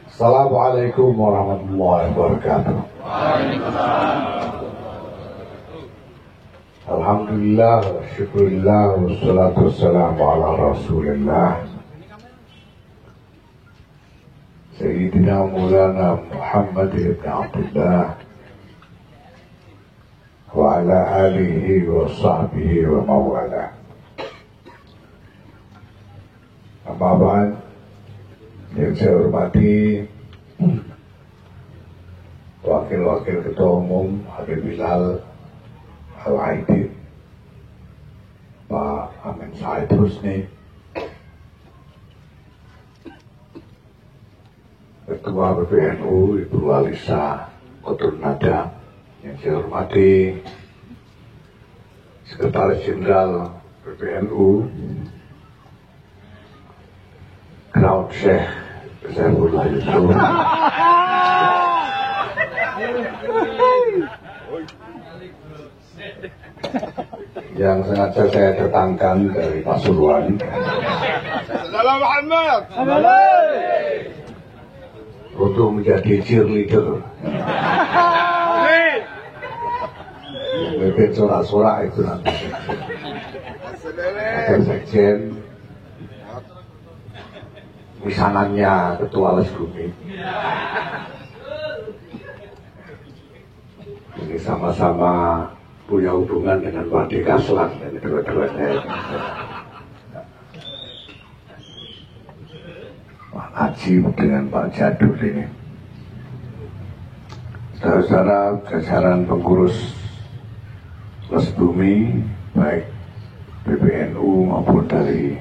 Assalamualaikum warahmatullahi wabarakatuh. Alhamdulillah, syukurillah, wassalatu wassalamu ala rasulillah Sayyidina Maulana Muhammad ibn Abdullah wa ala alihi wa sahbihi wa mawala. Amma ba'd, yang saya hormati Wakil-Wakil Ketua Umum Habib Bilal Al-Aidid, Pak Amin Said Husni, Ketua PBNU Ibu Alisa Qutun Nada, yang saya hormati Sekretaris Jenderal PBNU Crown Sheikh Saifullah Yusuf, yang sengaja saya datangkan dari Pasuruan untuk menjadi cheerleader. Bebek sorak-sorak itu nanti. Ada sekjen, misanannya Ketua Les Bumi. Ini sama-sama punya hubungan dengan Pak Dekaslan dan dua-duanya. Pak Najib dengan Pak Jadul ini. Saudara-saudara jajaran pengurus Les Bumi, baik PBNU maupun dari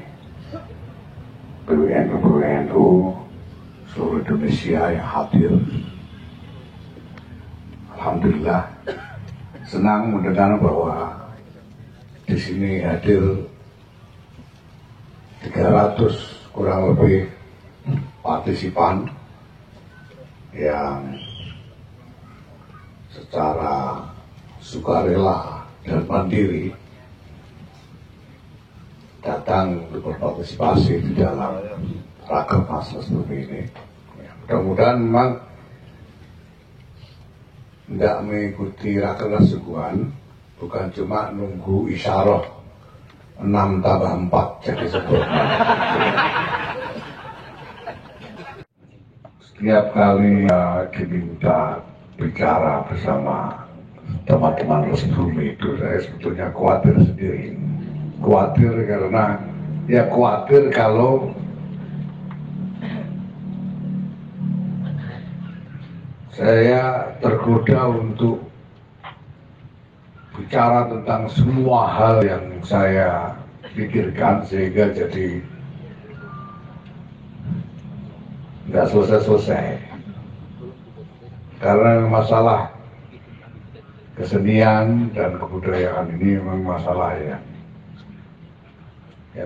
PBNU seluruh Indonesia yang hadir. Alhamdulillah, senang mendengar bahwa di sini hadir 300 kurang lebih partisipan yang secara sukarela dan mandiri datang untuk berpartisipasi di dalam Rakernas seperti ini. Mudah-mudahan memang tidak mengikuti Rakernas sungguhan, bukan cuma nunggu isyarah 6 tambah 4 jadi sempurna. Setiap kali diminta bicara bersama teman-teman Les Bumi itu, saya sebetulnya khawatir sendiri. Khawatir karena khawatir kalau saya tergoda untuk bicara tentang semua hal yang saya pikirkan sehingga jadi nggak selesai-selesai. Karena masalah kesenian dan kebudayaan ini memang masalah yang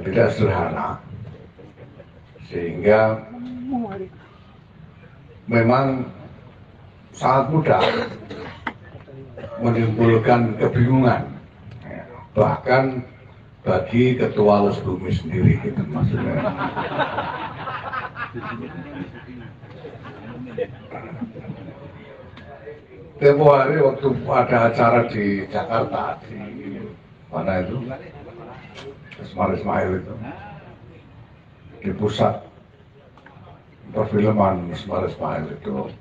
tidak sederhana, sehingga memang sangat mudah menimbulkan kebingungan, bahkan bagi Ketua Les Bumi sendiri gitu maksudnya. Tempo hari waktu ada acara di Jakarta, di mana itu, Ismail itu, di pusat perfilman Ismail itu,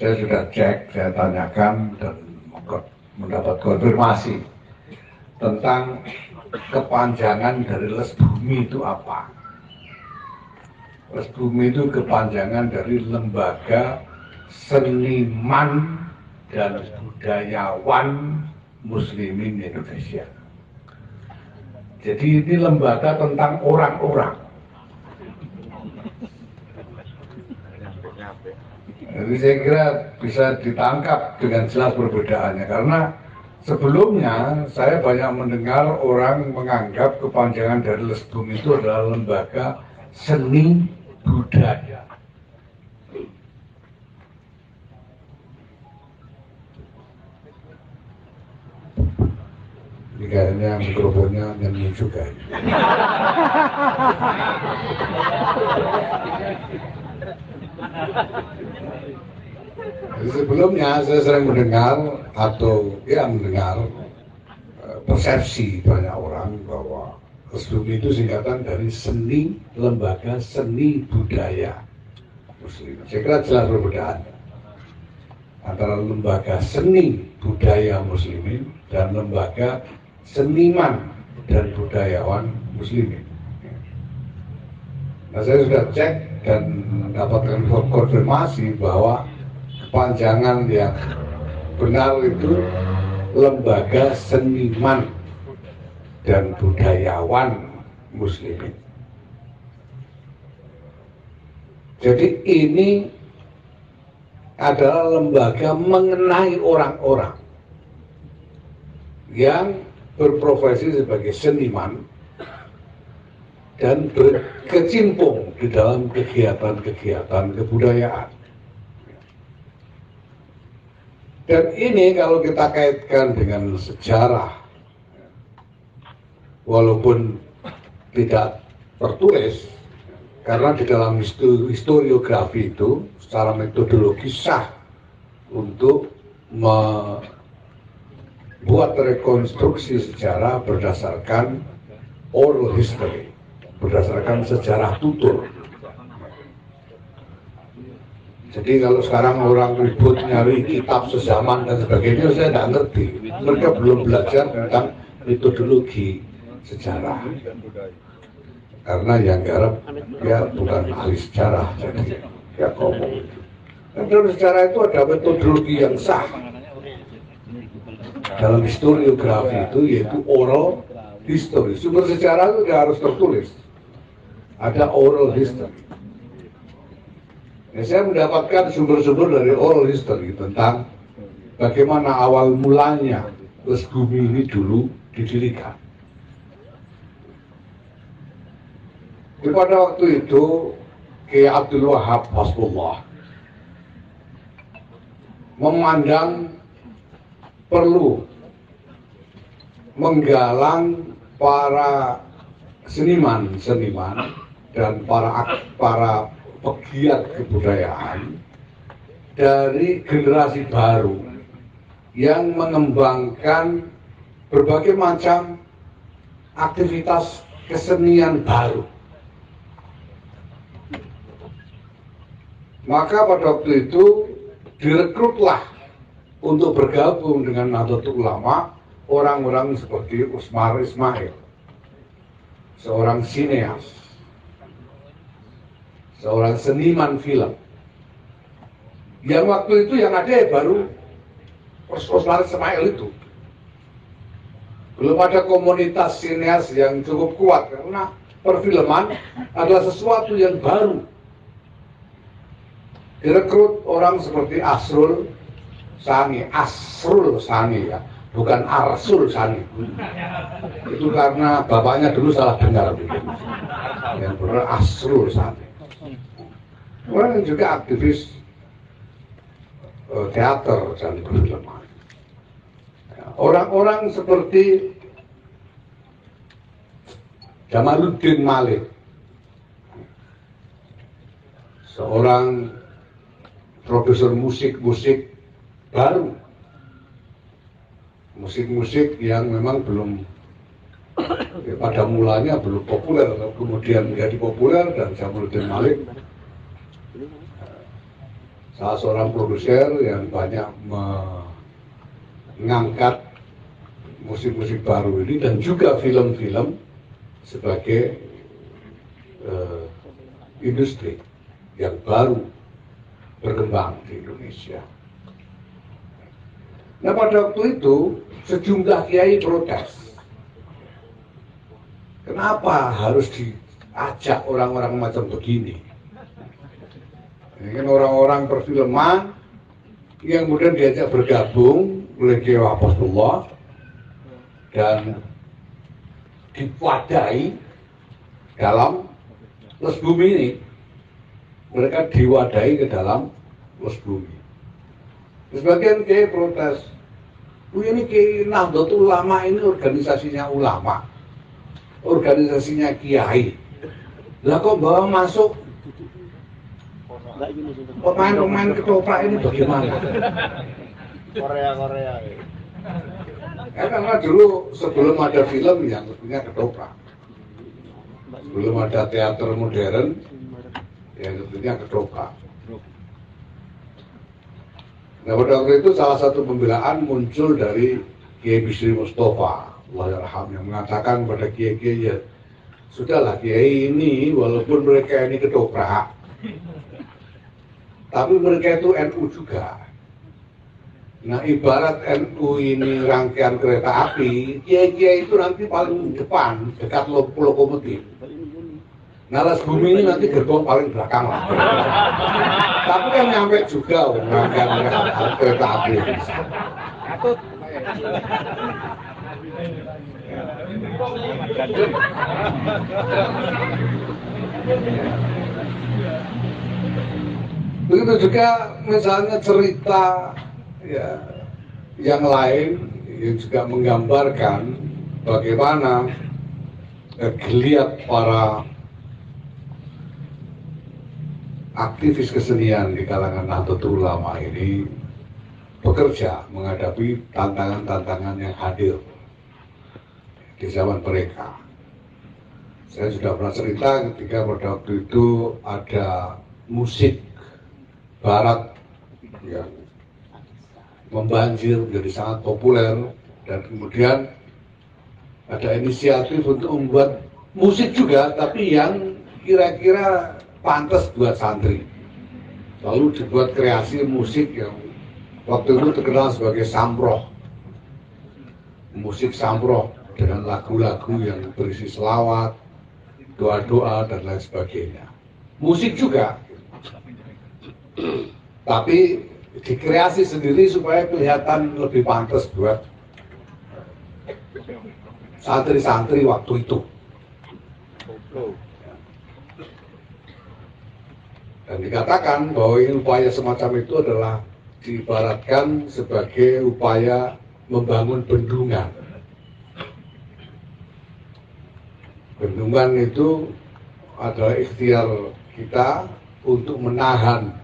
saya sudah cek, saya tanyakan dan mendapat konfirmasi tentang kepanjangan dari Les Bumi itu apa. Les Bumi itu kepanjangan dari Lembaga Seniman dan Budayawan Muslimin Indonesia. Jadi ini lembaga tentang orang-orang. Jadi saya kira bisa ditangkap dengan jelas perbedaannya, karena sebelumnya saya banyak mendengar orang menganggap kepanjangan dari Les Bumi itu adalah lembaga seni budaya. Kayaknya mikrofonnya nyanyi juga. Jadi sebelumnya saya sering mendengar atau ya mendengar persepsi banyak orang bahwa SBUMI itu singkatan dari seni, lembaga seni budaya Muslim. Saya kira jelas perbedaan antara lembaga seni budaya Muslimin dan lembaga seniman dan budayawan Muslimin. Nah, saya sudah cek dan mendapatkan konfirmasi bahwa kepanjangan yang benar itu lembaga seniman dan budayawan Muslimin. Jadi ini adalah lembaga mengenai orang-orang yang berprofesi sebagai seniman dan berkecimpung di dalam kegiatan-kegiatan kebudayaan. Dan ini kalau kita kaitkan dengan sejarah, walaupun tidak tertulis, karena di dalam historiografi itu secara metodologi sah untuk membuat rekonstruksi sejarah berdasarkan oral history, berdasarkan sejarah tutur. Jadi kalau sekarang orang ribut nyari kitab sezaman dan sebagainya, saya tidak ngerti. Mereka belum belajar tentang metodologi sejarah. Karena yang garap ya bukan ahli sejarah, jadi ya ngomong. Dan dalam sejarah itu ada metodologi yang sah. Dalam historiografi itu yaitu oral history. Sumber sejarah itu tidak harus tertulis. Ada oral history. Ya, saya mendapatkan sumber-sumber dari oral history tentang bagaimana awal mulanya SBUMI ini dulu didirikan. Pada waktu itu Kiai Abdul Wahab Hasbullah memandang perlu menggalang para seniman-seniman dan para pegiat kebudayaan dari generasi baru yang mengembangkan berbagai macam aktivitas kesenian baru. Maka pada waktu itu direkrutlah untuk bergabung dengan Nahdlatul Ulama orang-orang seperti Usmar Ismail, seorang sineas, seorang seniman film. Yang waktu itu yang ada ya baru Usmar Ismail itu. Belum ada komunitas sineas yang cukup kuat karena perfilman adalah sesuatu yang baru. Direkrut orang seperti Asrul Sani ya, bukan Arsul Sani. Itu karena bapaknya dulu salah dengar. Yang benar Asrul Sani. Orang yang juga aktivis teater dan perfilman. Orang-orang seperti Jamaluddin Malik, seorang produser musik baru, musik yang memang belum pada mulanya belum populer, kemudian menjadi populer. Dan Jamaluddin Malik salah seorang produser yang banyak mengangkat musik baru ini dan juga film-film sebagai industri yang baru berkembang di Indonesia. Nah, pada waktu itu sejumlah kiai protes. Kenapa harus diajak orang-orang macam begini? Ini kan orang-orang perfilman yang kemudian diajak bergabung oleh Kiai Hasbullah dan diwadai dalam SBUMI ini. Mereka diwadai ke dalam SBUMI. Sebagian kiai protes, ini Kiai Nahdlatul Ulama ini organisasinya ulama, organisasinya kiai. Lah kok bawa masuk Pemain-pemain ketoprak ini bagaimana? Korea. Ya, karena dulu sebelum ada film yang sebutnya ketoprak, sebelum ada teater modern yang sebutnya ketoprak. Nah, pada waktu itu salah satu pembelaan muncul dari Kiai Bisri Mustafa, Allahyarham, yang mengatakan pada kiai-kiai, ya sudahlah kiai ini walaupun mereka ini ketoprak, tapi mereka itu NU juga. Nah, ibarat NU ini rangkaian kereta api, kiai-kiai itu nanti paling depan, dekat lokomotif. Naras bumi ini nanti gerbong paling belakang lah. Tapi kan nyampe juga rangkaian kereta api. Begitu juga misalnya cerita ya yang lain yang juga menggambarkan bagaimana geliat para aktivis kesenian di kalangan Nahdlatul Ulama ini bekerja menghadapi tantangan-tantangan yang hadir di zaman mereka. Saya sudah pernah cerita ketika pada waktu itu ada musik barat yang membanjir menjadi sangat populer, dan kemudian ada inisiatif untuk membuat musik juga tapi yang kira-kira pantas buat santri. Lalu dibuat kreasi musik yang waktu itu terkenal sebagai samproh, musik samproh dengan lagu-lagu yang berisi selawat, doa-doa dan lain sebagainya. Musik juga, tapi dikreasi sendiri supaya kelihatan lebih pantas buat santri-santri waktu itu. Dan dikatakan bahwa upaya semacam itu adalah diibaratkan sebagai upaya membangun bendungan. Bendungan itu adalah ikhtiar kita untuk menahan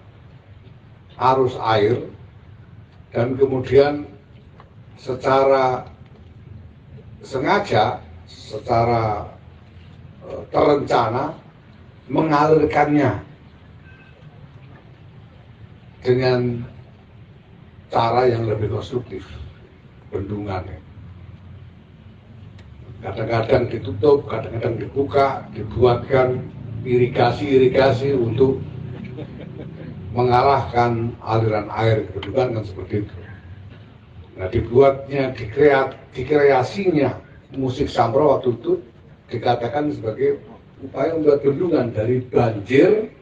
arus air dan kemudian secara sengaja, secara terencana mengalirkannya dengan cara yang lebih konstruktif. Bendungannya kadang-kadang ditutup, kadang-kadang dibuka, dibuatkan irigasi untuk mengarahkan aliran air ke bendungan, kan seperti itu. Nah, dibuatnya, dikreasinya musik sampro waktu itu dikatakan sebagai upaya membuat bendungan dari banjir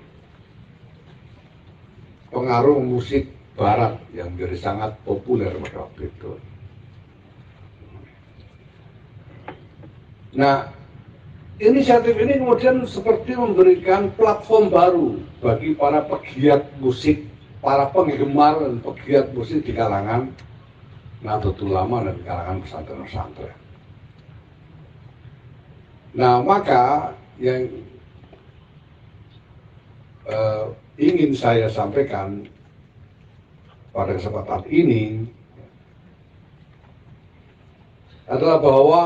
pengaruh musik barat yang menjadi sangat populer pada waktu itu. Nah, inisiatif ini kemudian seperti memberikan platform baru bagi para pegiat musik, para penggemar dan pegiat musik di kalangan Nahdlatul Ulama dan di kalangan pesantren-pesantren. Nah, maka yang ingin saya sampaikan pada kesempatan ini adalah bahwa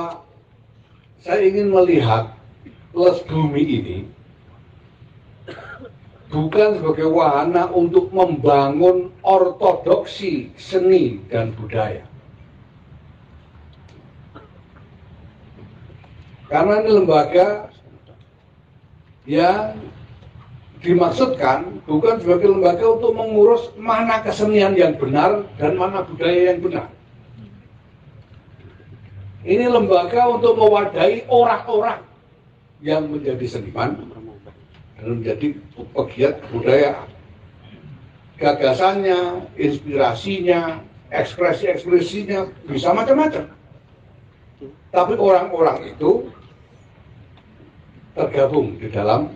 saya ingin melihat Les Bumi ini bukan sebagai wahana untuk membangun ortodoksi seni dan budaya. Karena ini lembaga yang dimaksudkan bukan sebagai lembaga untuk mengurus mana kesenian yang benar dan mana budaya yang benar. Ini lembaga untuk mewadahi orang-orang yang menjadi seniman dan menjadi pegiat budaya. Gagasannya, inspirasinya, ekspresi-ekspresinya bisa macam-macam. Tapi orang-orang itu tergabung di dalam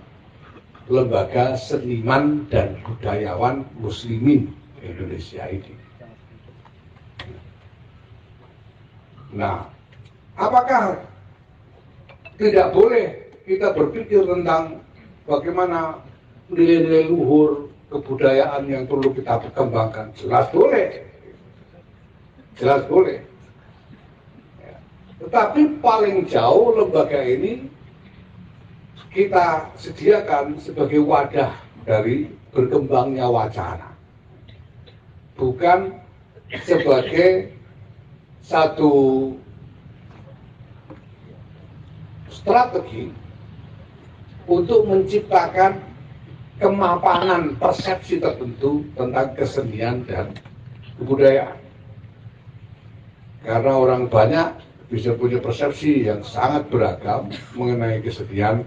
lembaga seniman dan budayawan muslimin Indonesia ini. Nah, apakah tidak boleh kita berpikir tentang bagaimana nilai-nilai luhur, kebudayaan yang perlu kita kembangkan? Jelas boleh. Jelas boleh. Tetapi paling jauh lembaga ini kita sediakan sebagai wadah dari berkembangnya wacana. Bukan sebagai satu strategi untuk menciptakan kemapanan persepsi tertentu tentang kesenian dan kebudayaan. Karena orang banyak bisa punya persepsi yang sangat beragam mengenai kesenian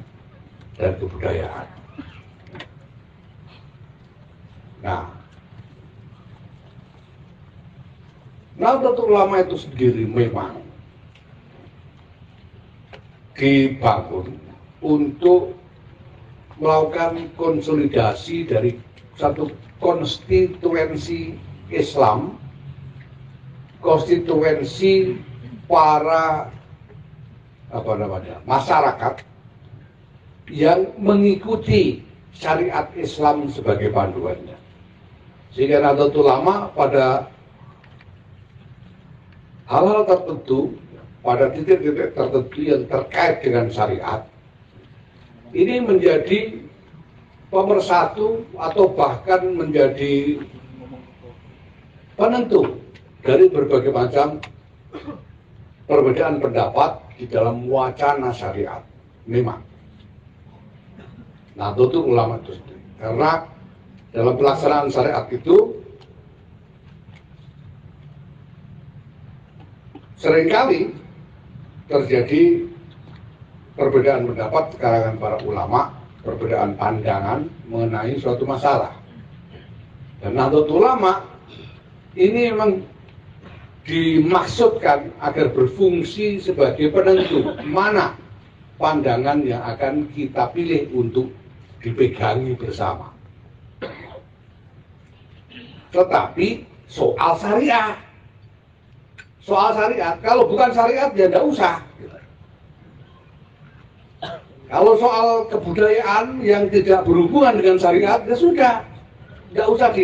dan kebudayaan. Nah, Nahdlatul Ulama itu sendiri memang dibangun untuk melakukan konsolidasi dari satu konstituensi Islam, konstituensi para masyarakat yang mengikuti syariat Islam sebagai panduannya. Sehingga Nahdlatul Ulama pada hal-hal tertentu, pada titik-titik tertentu yang terkait dengan syariat, ini menjadi pemersatu atau bahkan menjadi penentu dari berbagai macam perbedaan pendapat di dalam wacana syariat. Memang Nahdlatul Ulama itu sendiri, karena dalam pelaksanaan syariat itu seringkali terjadi perbedaan pendapat di kalangan para ulama, perbedaan pandangan mengenai suatu masalah. Dan Nahdlatul Ulama ini memang dimaksudkan agar berfungsi sebagai penentu mana pandangan yang akan kita pilih untuk dipegangi bersama. Tetapi soal syariat, kalau bukan syariat ya tidak usah. Kalau soal kebudayaan yang tidak berhubungan dengan syariat ya sudah, tidak usah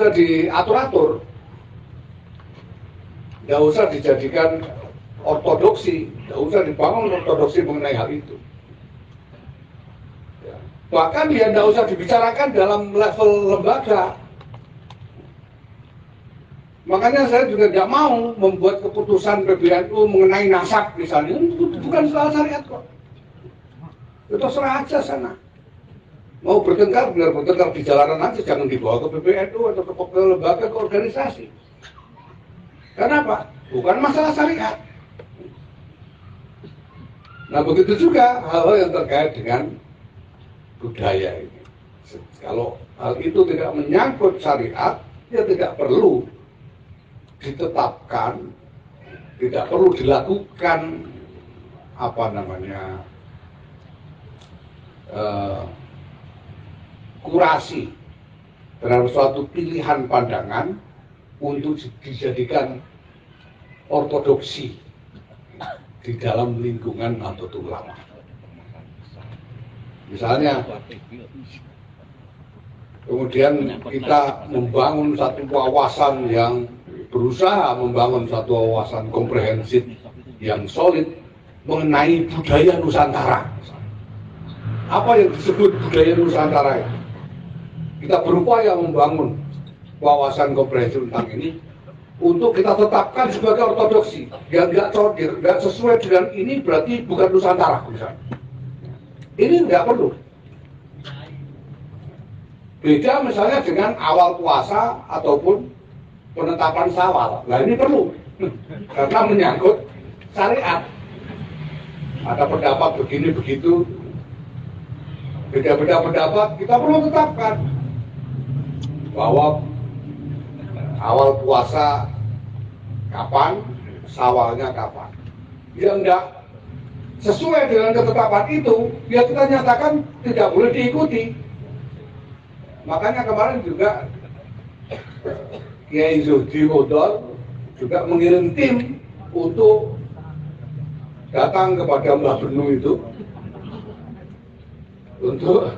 diatur-atur, tidak usah dijadikan ortodoksi, tidak usah dibangun ortodoksi mengenai hal itu. Bahkan ya tidak usah dibicarakan dalam level lembaga. Makanya saya juga tidak mau membuat keputusan PBNU mengenai nasab misalnya, itu bukan soal syariat kok. Itu serah aja sana. Mau bertengkar, benar bertengkar di jalanan aja, jangan dibawa ke PBNU atau ke lembaga, ke organisasi. Kenapa? Bukan masalah syariat. Nah begitu juga hal-hal yang terkait dengan budaya ini. Kalau hal itu tidak menyangkut syariat, ya tidak perlu ditetapkan, tidak perlu dilakukan kurasi terhadap suatu pilihan pandangan untuk dijadikan ortodoksi di dalam lingkungan Nahdlatul Ulama. Misalnya, kemudian kita membangun satu wawasan yang berusaha membangun satu wawasan komprehensif yang solid mengenai budaya Nusantara. Apa yang disebut budaya Nusantara itu? Kita berupaya membangun wawasan komprehensif tentang ini untuk kita tetapkan sebagai ortodoksi. Yang nggak sesuai dengan ini berarti bukan Nusantara misalnya. Ini nggak perlu. Beda misalnya dengan awal puasa ataupun penetapan Syawal. Nah ini perlu karena menyangkut syariat. Ada pendapat begini begitu, beda-beda pendapat, kita perlu tetapkan bahwa awal puasa kapan, Syawalnya kapan. Ya enggak sesuai dengan ketetapan itu, ya kita nyatakan tidak boleh diikuti. Makanya kemarin juga Kiai Zuhdi Qodol juga mengirim tim untuk datang kepada Mbah Benu itu untuk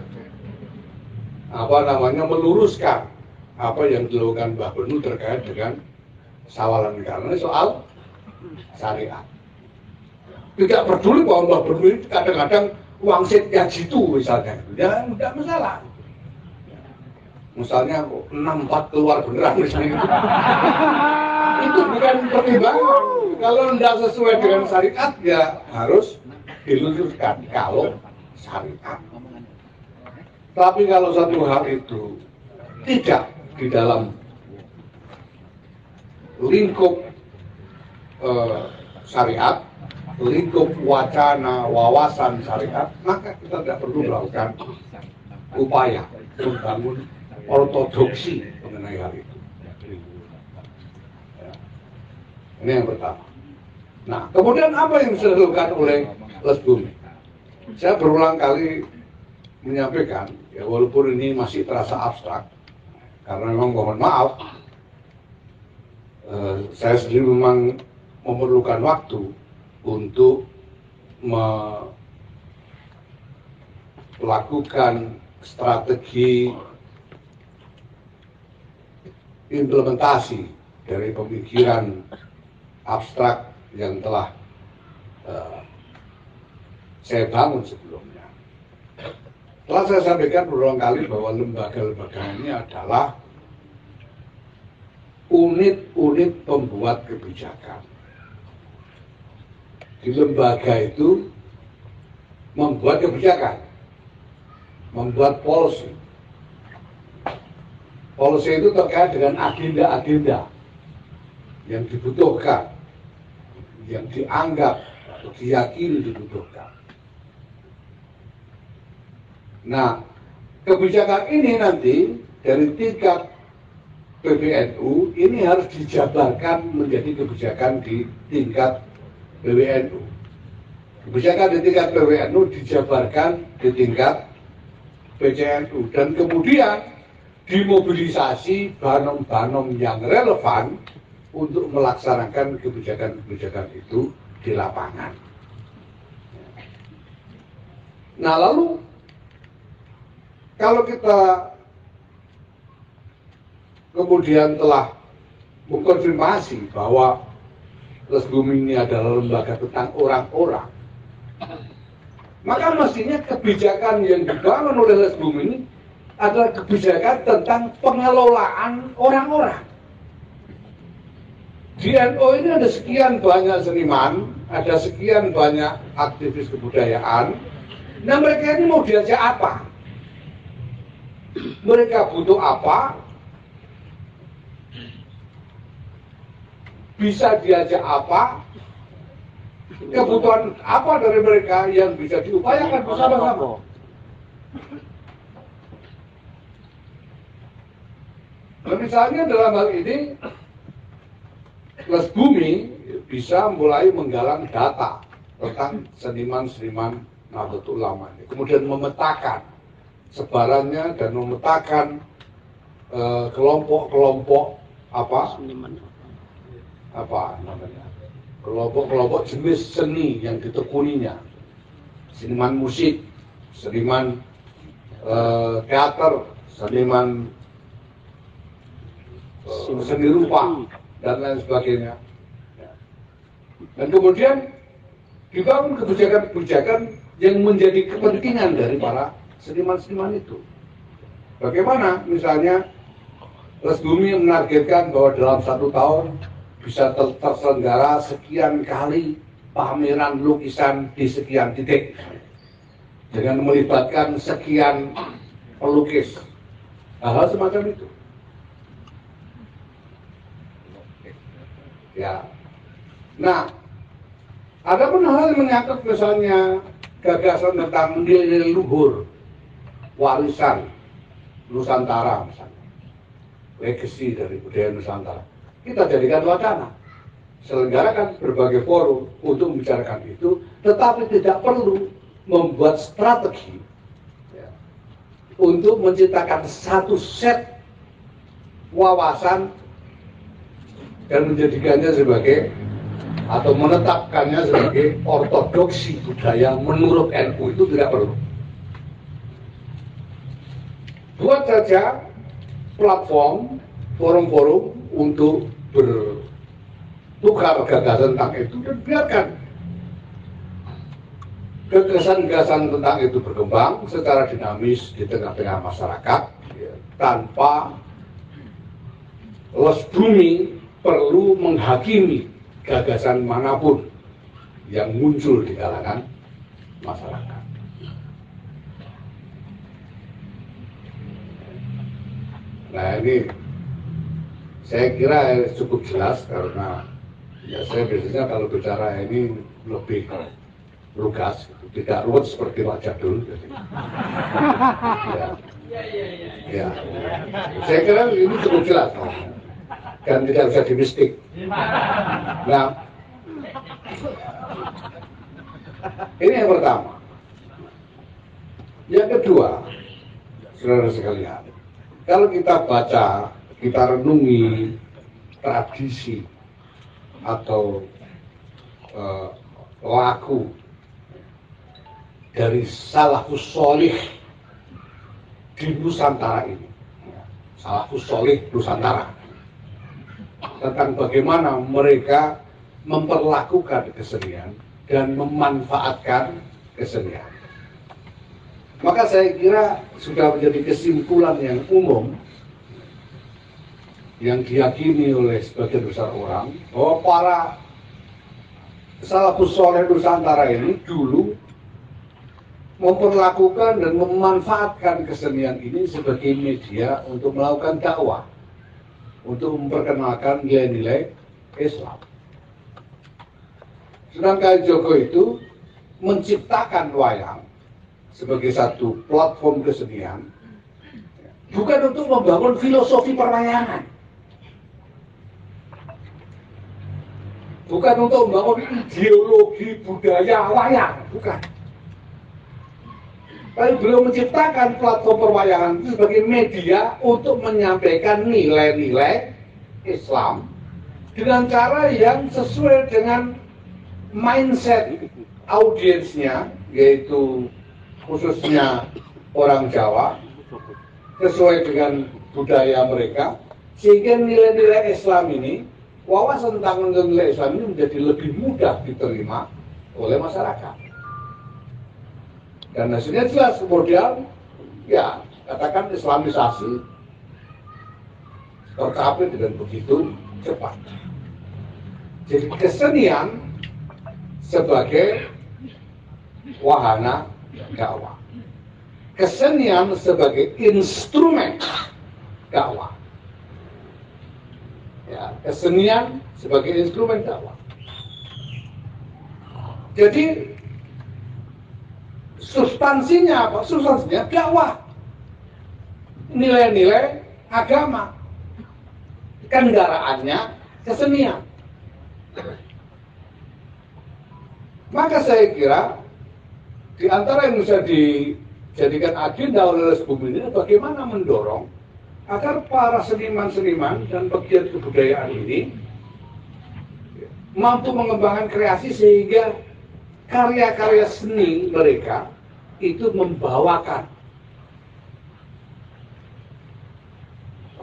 meluruskan apa yang dilakukan Mbah Benu terkait dengan Sawalan karena soal syariat. Tidak peduli bahwa Mbah Benu ini kadang-kadang uang setnya jitu misalnya, ya tidak masalah. Misalnya 64 keluar beneran misalnya. Itu bukan pertimbangan. Kalau tidak sesuai dengan syariat ya harus diluruskan kalau syariat. Tapi kalau satu hal itu tidak di dalam lingkup syariat, lingkup wacana, wawasan syariat, maka kita tidak perlu melakukan upaya membangun ortodoksi mengenai hal itu. Ini yang pertama. Nah, kemudian apa yang bisa dilakukan oleh Les Bumi? Saya berulang kali menyampaikan, ya walaupun ini masih terasa abstrak, karena memang mohon maaf, saya sendiri memang memerlukan waktu untuk melakukan strategi implementasi dari pemikiran abstrak yang telah saya bangun sebelumnya. Telah saya sampaikan berulang kali bahwa lembaga-lembaga ini adalah unit-unit pembuat kebijakan. Di lembaga itu membuat kebijakan, membuat policy. Policy itu terkait dengan agenda-agenda yang dibutuhkan, yang dianggap atau diyakini dibutuhkan. Nah, kebijakan ini nanti dari tingkat PBNU ini harus dijabarkan menjadi kebijakan di tingkat PBNU. Kebijakan di tingkat PBNU dijabarkan di tingkat PCNU dan kemudian dimobilisasi banom-banom yang relevan untuk melaksanakan kebijakan-kebijakan itu di lapangan. Nah, lalu kalau kita kemudian telah mengkonfirmasi bahwa Les Bumi ini adalah lembaga tentang orang-orang, maka mestinya kebijakan yang dibangun oleh Les Bumi ini adalah kebijakan tentang pengelolaan orang-orang. Di NU ini ada sekian banyak seniman, ada sekian banyak aktivis kebudayaan. Nah, mereka ini mau diajak apa? Mereka butuh apa? Bisa diajak apa? Kebutuhan apa dari mereka yang bisa diupayakan bersama-sama? Nah, misalnya dalam hal ini Les Bumi bisa mulai menggalang data tentang seniman-seniman Nahdlatul Ulama, kemudian memetakan sebarannya dan memetakan kelompok-kelompok kelompok-kelompok jenis seni yang ditekuninya, seniman musik, seniman teater, seniman seni rupa dan lain sebagainya. Dan kemudian dibangun kebijakan-kebijakan yang menjadi kepentingan dari para seniman-seniman itu. Bagaimana misalnya Les Bumi menargetkan bahwa dalam 1 tahun bisa terselenggara sekian kali pameran lukisan di sekian titik dengan melibatkan sekian pelukis, hal-hal semacam itu. Ya, nah, ada pun hal yang menyangkut misalnya gagasan tentang nilai luhur, warisan Nusantara misalnya, legacy dari budaya Nusantara. Kita jadikan wacana, selenggarakan berbagai forum untuk membicarakan itu, tetapi tidak perlu membuat strategi ya, untuk menciptakan satu set wawasan dan menjadikannya sebagai atau menetapkannya sebagai ortodoksi budaya menurut NU. Itu tidak perlu. buat saja platform, forum-forum untuk bertukar gagasan tentang itu dan biarkan gagasan-gagasan tentang itu berkembang secara dinamis di tengah-tengah masyarakat, ya, tanpa los bumi perlu menghakimi gagasan manapun yang muncul di kalangan masyarakat. Nah, ini saya kira cukup jelas karena ya saya biasanya kalau bicara ini lebih lugas, tidak ruwet seperti Pak Jadul. Ya. Ya. Saya kira ini cukup jelas dan tidak bisa dimistik. Nah, ini yang pertama. Yang kedua, saudara sekalian, kalau kita baca, kita renungi tradisi atau laku dari salafus sholih di Nusantara ini, salafus sholih Nusantara, tentang bagaimana mereka memperlakukan kesenian dan memanfaatkan kesenian. Maka saya kira sudah menjadi kesimpulan yang umum yang diyakini oleh sebagian besar orang bahwa para salafus sholeh Nusantara ini dulu memperlakukan dan memanfaatkan kesenian ini sebagai media untuk melakukan dakwah, untuk memperkenalkan nilai-nilai Islam. Sedangkan Joko itu menciptakan wayang sebagai satu platform kesenian, bukan untuk membangun filosofi perwayangan, bukan untuk membangun ideologi budaya wayang, bukan. Tapi beliau menciptakan platform perwayangan itu sebagai media untuk menyampaikan nilai-nilai Islam dengan cara yang sesuai dengan mindset audiensnya, yaitu khususnya orang Jawa, sesuai dengan budaya mereka, sehingga nilai-nilai Islam ini, wawasan tentang nilai Islam ini menjadi lebih mudah diterima oleh masyarakat. Dan hasilnya jelas, kemudian ya katakan Islamisasi tercapai dengan begitu cepat. Jadi kesenian sebagai wahana dakwah, kesenian sebagai instrumen dakwah, ya, kesenian sebagai instrumen dakwah. Jadi substansinya apa? Substansinya dakwah, nilai-nilai agama, kendaraannya kesenian. Maka saya kira di antara yang bisa dijadikan agenda oleh Les Bumi ini bagaimana mendorong agar para seniman-seniman dan pegiat kebudayaan ini mampu mengembangkan kreasi sehingga karya-karya seni mereka itu membawakan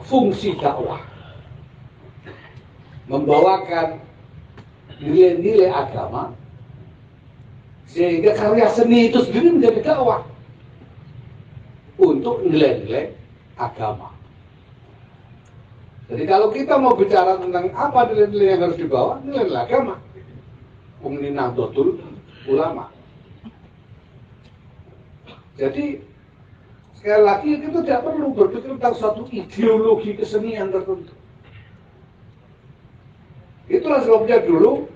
fungsi dakwah, membawakan nilai-nilai agama, sehingga karya seni itu sendiri menjadi dakwah untuk nilai-nilai agama. Jadi kalau kita mau bicara tentang apa nilai-nilai yang harus dibawa, nilai-nilai agama, Nahdlatul Ulama. Jadi sekali lagi kita tidak perlu berpikir tentang suatu ideologi kesenian tertentu. Itulah sebabnya dulu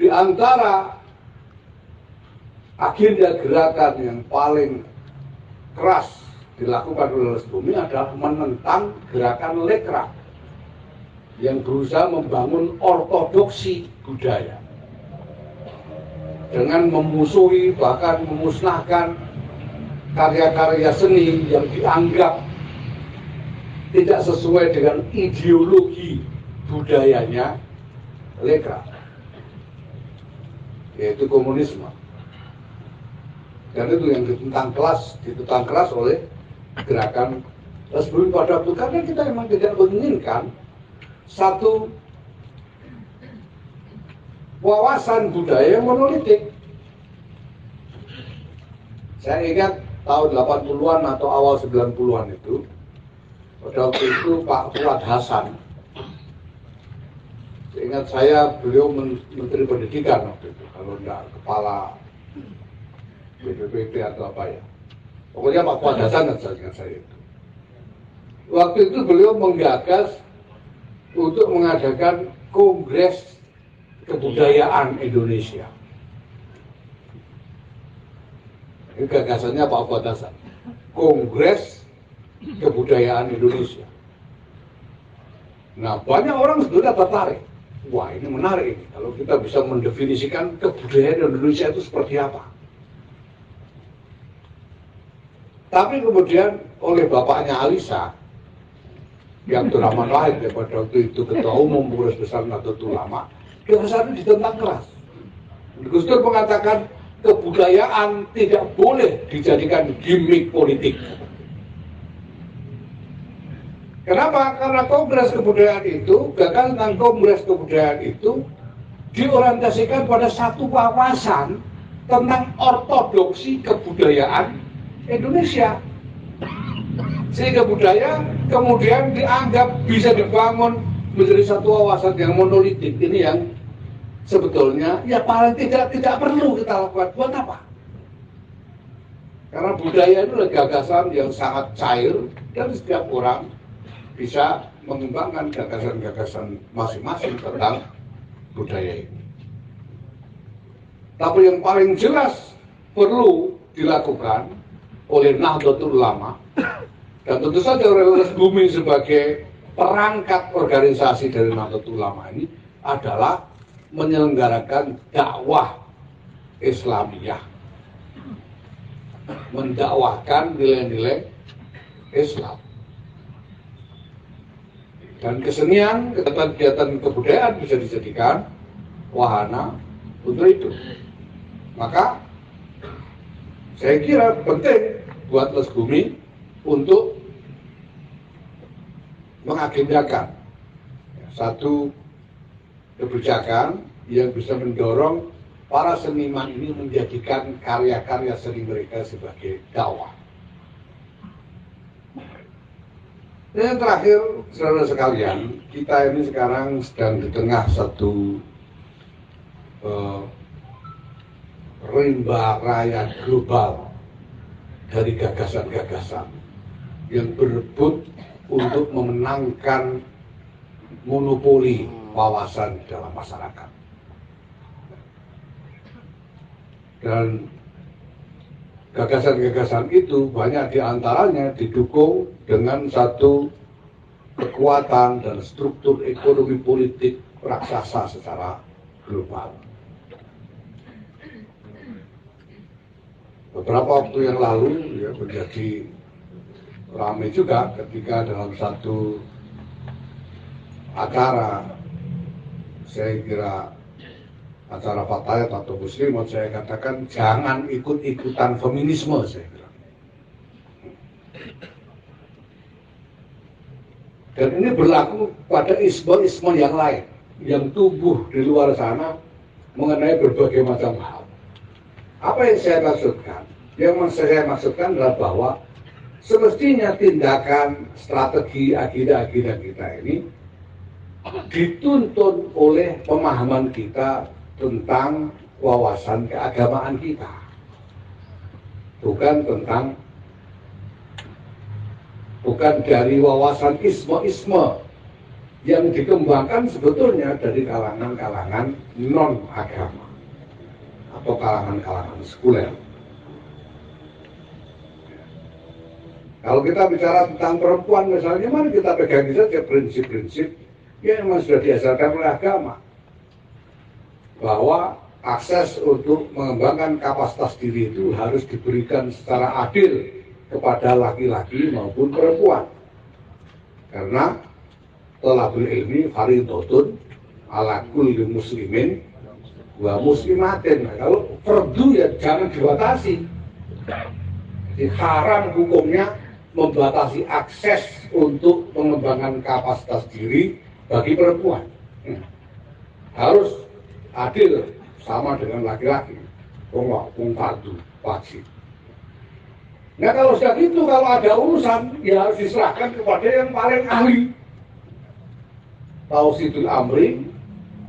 di antara agenda gerakan yang paling keras dilakukan oleh Les Bumi adalah menentang gerakan lekra yang berusaha membangun ortodoksi budaya dengan memusuhi bahkan memusnahkan karya-karya seni yang dianggap tidak sesuai dengan ideologi budayanya lekra, yaitu komunisme. Dan itu yang ditentang keras oleh gerakan les bumi pada waktu karena kita memang tidak menginginkan satu wawasan budaya yang monolitik. Saya ingat tahun 80-an atau awal 90-an itu, pada waktu itu Pak Fuad Hasan, ingat saya beliau Menteri Pendidikan waktu itu, kalau enggak kepala BPPT atau apa ya. Pokoknya Pak Fuad Hasan ingat saya itu. Waktu itu beliau menggagas untuk mengadakan Kongres Kebudayaan Indonesia. Ini gagasannya Pak Fuad Hasan. Kongres Kebudayaan Indonesia. Nah, banyak orang sudah tertarik. Wah, ini menarik ini. Kalau kita bisa mendefinisikan kebudayaan Indonesia itu seperti apa. Tapi kemudian oleh bapaknya Alisa, yang Abdurrahman Wahid ya, pada waktu itu Ketua Umum Pengurus Besar Nahdlatul Ulama, gagasan itu ditentang keras. Gus Dur mengatakan kebudayaan tidak boleh dijadikan gimmick politik. Kenapa? Karena Kongres Kebudayaan itu, gagasan tentang Kongres Kebudayaan itu diorientasikan pada satu wawasan tentang ortodoksi kebudayaan Indonesia. Sehingga budaya kemudian dianggap bisa dibangun menjadi satu wawasan yang monolitik. Ini yang sebetulnya ya paling tidak perlu kita lakukan. Buat apa? Karena budaya itu adalah gagasan yang sangat cair dan setiap orang bisa mengembangkan gagasan-gagasan masing-masing tentang budaya ini. Tapi yang paling jelas perlu dilakukan oleh Nahdlatul Ulama dan tentu saja oleh Les Bumi sebagai perangkat organisasi dari Nahdlatul Ulama ini adalah menyelenggarakan dakwah Islamiyah, mendakwahkan nilai-nilai Islam. Dan kesenian, kegiatan kebudayaan bisa dijadikan wahana untuk itu. Maka saya kira penting buat Les Bumi untuk mengagendakan satu kebijakan yang bisa mendorong para seniman ini menjadikan karya-karya seni mereka sebagai dakwah. Dan yang terakhir, saudara sekalian, kita ini sekarang sedang di tengah satu rimba raya global dari gagasan-gagasan yang berebut untuk memenangkan monopoli wawasan dalam masyarakat. Dan gagasan-gagasan itu banyak diantaranya didukung dengan satu kekuatan dan struktur ekonomi politik raksasa secara global. Beberapa waktu yang lalu ya, menjadi ramai juga ketika dalam satu acara, saya kira acara Fatayat atau Muslimat, saya katakan jangan ikut-ikutan feminisme, saya kira. Dan ini berlaku pada isme-isme yang lain yang tumbuh di luar sana mengenai berbagai macam hal. Apa yang saya maksudkan? Yang saya maksudkan adalah bahwa semestinya tindakan strategi agenda-agenda kita ini dituntun oleh pemahaman kita tentang wawasan keagamaan kita, bukan dari wawasan isme-isme yang dikembangkan sebetulnya dari kalangan-kalangan non-agama atau kalangan-kalangan sekuler. Kalau kita bicara tentang perempuan misalnya, mari kita pegang saja prinsip-prinsip yang memang sudah diajarkan oleh agama, bahwa akses untuk mengembangkan kapasitas diri itu harus diberikan secara adil kepada laki-laki maupun perempuan. Karena thalabul ilmi fardhatun ala kulli muslimin wa muslimatin. Nah, kalau fardu ya jangan dibatasi. Jadi haram hukumnya membatasi akses untuk pengembangan kapasitas diri bagi perempuan. Harus adil sama dengan laki-laki. Wong fardu wajib. Nah kalau sudah gitu, kalau ada urusan ya harus diserahkan kepada yang paling ahli. Tausidul amri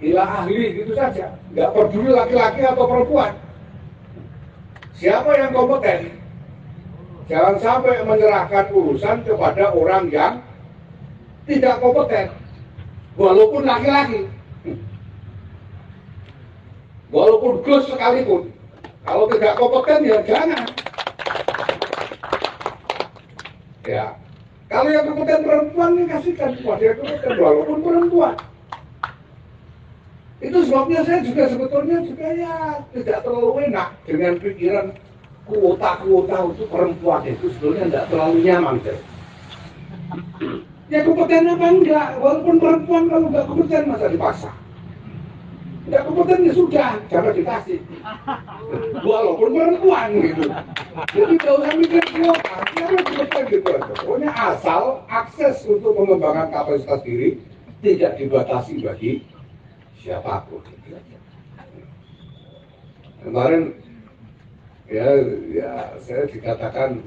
ila ahli, gitu saja. Nggak peduli laki-laki atau perempuan. Siapa yang kompeten? Jangan sampai menyerahkan urusan kepada orang yang tidak kompeten, walaupun laki-laki, walaupun gus sekalipun. Kalau tidak kompeten ya jangan. Ya, kalau yang kompeten perempuan ini kasihkan kepada yang kompeten walaupun perempuan. Itu sebabnya saya juga sebetulnya juga ya tidak terlalu enak dengan pikiran kuota untuk perempuan itu sebetulnya tidak terlalu nyaman saya. Ya kompeten apa enggak, walaupun perempuan kalau nggak kompeten masa dipaksa. Nggak kompeten ya sudah, jangan dikasih. Walaupun perempuan gitu. Jadi kalau usah mikir kuota, ya kompeten gitu aja. Pokoknya asal akses untuk mengembangkan kapasitas diri tidak dibatasi bagi siapapun. Kemarin ya saya dikatakan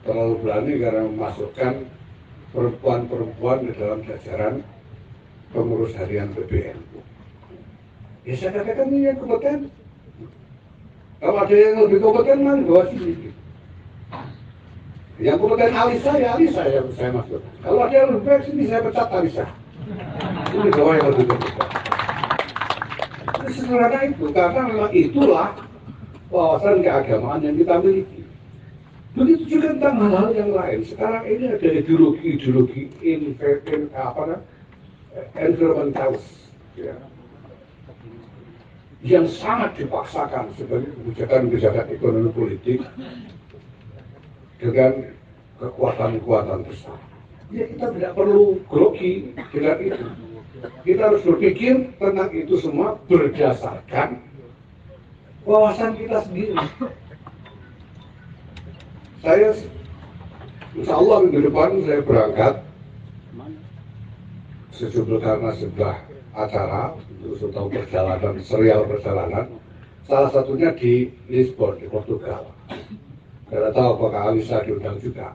terlalu berani karena memasukkan perempuan-perempuan di dalam jajaran pengurus harian BBN. Ya saya katakan ini yang kompeten. Kalau ada yang lebih kompeten, mana bawa sini. Yang kompeten Alisa yang saya maksud. Kalau ada yang lebih baik sini, saya pecat Alisa. Ini bawa yang lebih kompeten. Ini sederhana itu, karena memang itulah wawasan keagamaan yang kita miliki. Begitu juga tentang hal-hal yang lain. Sekarang ini ada ideologi environmentalis, ya, yang sangat dipaksakan sebagai kebijakan ekonomi politik dengan kekuatan-kekuatan besar. Ya kita tidak perlu grogi dengan itu. Kita harus berpikir tentang itu semua berdasarkan wawasan kita sendiri. Saya, insya Allah minggu depan saya berangkat karena sebuah acara untuk tahu perjalanan, serial perjalanan. Salah satunya di Lisbon, di Portugal. Saya tahu apakah Alisa diundang juga.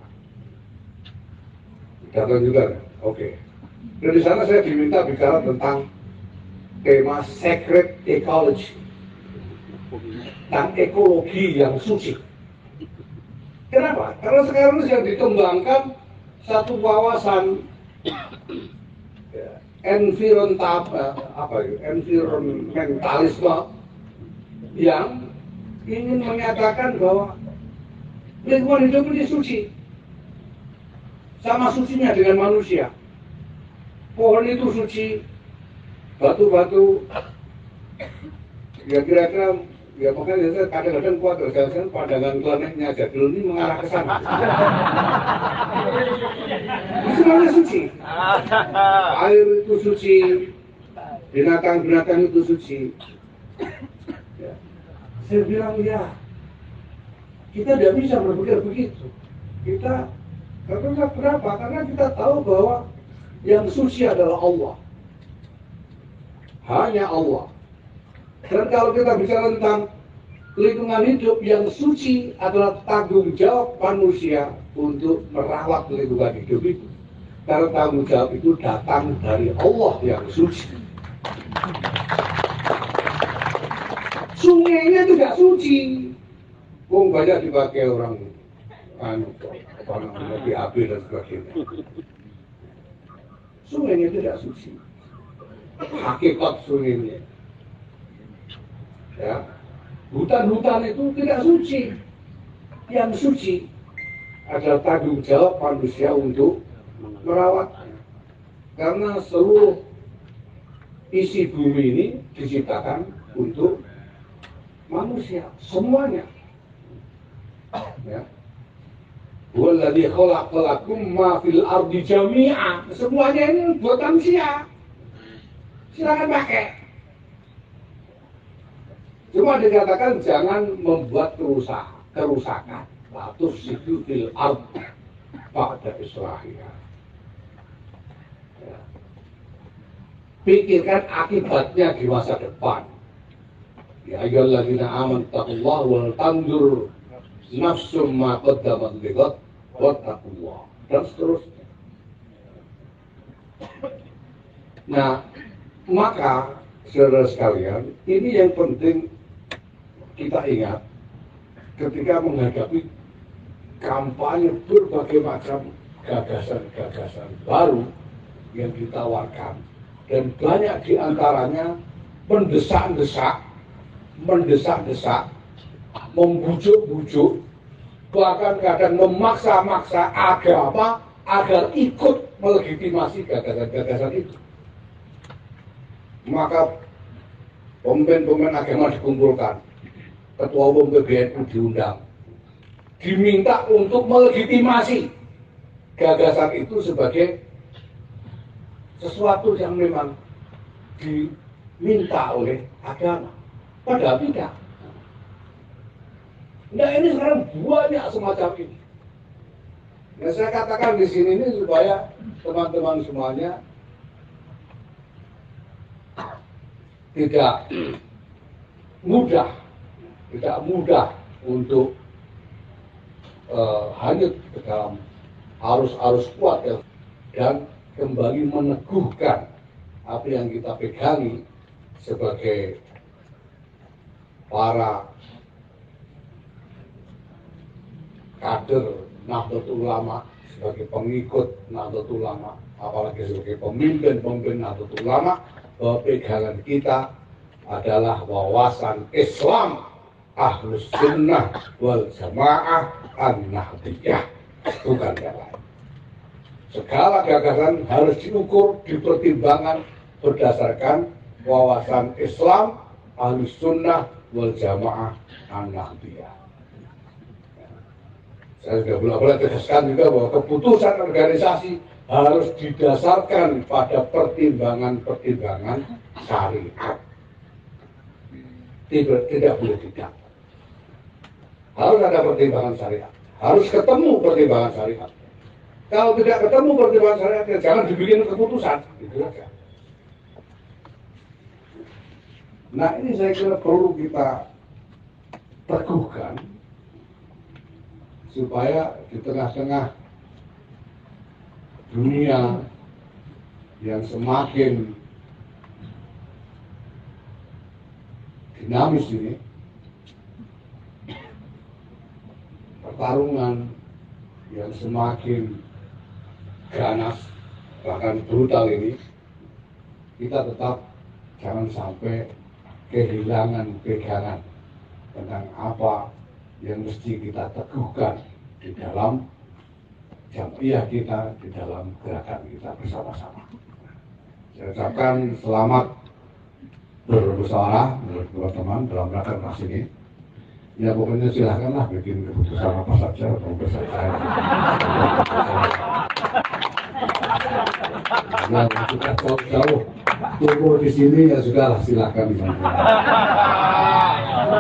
Datang juga, oke. Dan di sana saya diminta bicara tentang tema sacred ecology, tentang ekologi yang suci. Kenapa? Karena sekarang sedang dikembangkan satu wawasan environmentalisme yang ingin menyatakan bahwa lingkungan hidup ini suci, sama sucinya dengan manusia. Pohon itu suci, batu-batu, ya kira-kira, ya makanya saya kadang-kadang kuat terus pandangan planetnya Jadul ini mengarah ke sana. Itu semuanya suci. Air itu suci, binatang-binatang itu suci. Ya. Saya bilang ya, kita tidak bisa berpikir begitu. Kenapa? Karena kita tahu bahwa yang suci adalah Allah. Hanya Allah. Dan kalau kita bicara tentang lingkungan hidup yang suci adalah tanggung jawab manusia untuk merawat lingkungan hidup itu. Karena tanggung jawab itu datang dari Allah yang suci. Sungainya tidak suci. Banyak dipakai orang BAB dan sebagainya. Sungainya tidak suci. Hakikat sungainya. Ya, hutan-hutan itu tidak suci. Yang suci adalah tanggung jawab manusia untuk merawatnya. Karena seluruh isi bumi ini diciptakan untuk manusia, semuanya. Ya. Walladzi khalaqalakum ma fil ardi jami'a. Semuanya ini buat manusia. Silakan pakai. Cuma dikatakan jangan membuat kerusakan. la tufsidu fil ard ba'da islahiha. Ya. Pikirkan akibatnya di masa depan. Ya ayyuhalladzina amanu taqullaha wal tanzur nafsum ma qaddamat lighad wattaqullah, dan seterusnya. Nah, maka saudara sekalian, ini yang penting kita ingat ketika menghadapi kampanye berbagai macam gagasan-gagasan baru yang ditawarkan, dan banyak diantaranya mendesak-desak, membujuk-bujuk, bahkan kadang memaksa-maksa agama agar ikut melegitimasi gagasan-gagasan itu. Maka pemimpin-pemimpin agama dikumpulkan, ketua umum PBNU diundang, diminta untuk melegitimasi gagasan itu sebagai sesuatu yang memang diminta oleh agama. Padahal tidak. Nah, ini sekarang banyak semacam ini. Nah, saya katakan di sini ini supaya teman-teman semuanya tidak mudah untuk hanyut ke dalam arus-arus kuat dan kembali meneguhkan apa yang kita pegangi sebagai para kader Nahdlatul Ulama, sebagai pengikut Nahdlatul Ulama, apalagi sebagai pemimpin Nahdlatul Ulama, bahwa pegangan kita adalah wawasan Islam Ahlus Sunnah wal Jamaah An-Nahdliyah, bukan yang lain. Segala gagasan harus diukur, dipertimbangkan berdasarkan wawasan Islam Ahlus Sunnah wal Jamaah An-Nahdliyah. Saya sudah bolak-balik tegaskan juga bahwa keputusan organisasi harus didasarkan pada pertimbangan-pertimbangan syariat. Tidak boleh tidak. Harus ada pertimbangan syariat. Harus ketemu pertimbangan syariat. Kalau tidak ketemu pertimbangan syariat, ya jangan dibikin keputusan. Itu saja. Nah, ini saya kira perlu kita teguhkan supaya di tengah-tengah dunia yang semakin dinamis ini, pertarungan yang semakin ganas, bahkan brutal ini, kita tetap jangan sampai kehilangan pegangan tentang apa yang mesti kita teguhkan di dalam jamiah kita, di dalam gerakan kita bersama-sama. Saya ucapkan selamat bermusyawarah menurut teman-teman dalam rakernas ini. Ya pokoknya silahkanlah bikin keputusan apa saja, sampai saya. Nah, kita jauh-jauh tunggu di sini ya sudahlah, silahkan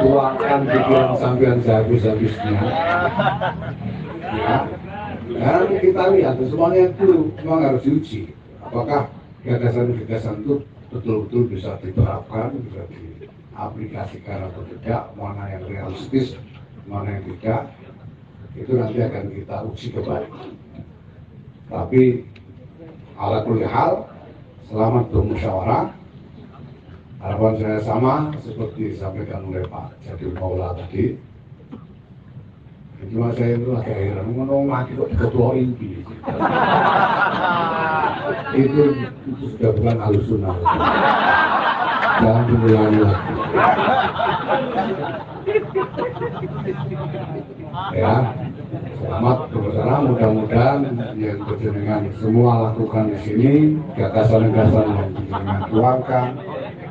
tuangkan pikiran sampean sehabis-habisnya. Ya, dan kita lihat semuanya itu memang harus diuji. Apakah gagasan-gagasan itu betul-betul bisa diterapkan, bisa diaplikasikan atau tidak, mana yang realistis, mana yang tidak, itu nanti akan kita uji kembali. Tapi ala kulli hal, selamat bermusyawarah. Harapan saya sama seperti disampaikan oleh Pak Jadil Maula tadi. Cuma saya itu agak heran, ngomong lagi kok ketua inti. itu sudah bukan Ahlus Sunnah. Jangan diulangi lagi. Ya, selamat bermusyawarah. Mudah-mudahan yang berjenengan semua lakukan di sini, gagasan-gagasan yang berjenengan tuangkan,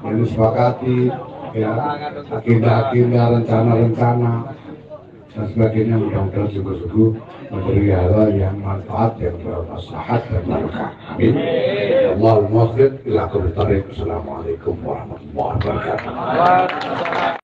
yang disepakati, ya, agenda-agenda, rencana-rencana dan sebagainya, mudah-mudahan sungguh-sungguh memberi hal yang manfaat, yang bermaslahat dan barokah. Amin. Allahumma khir ila kulli tariq. Assalamualaikum warahmatullahi wabarakatuh.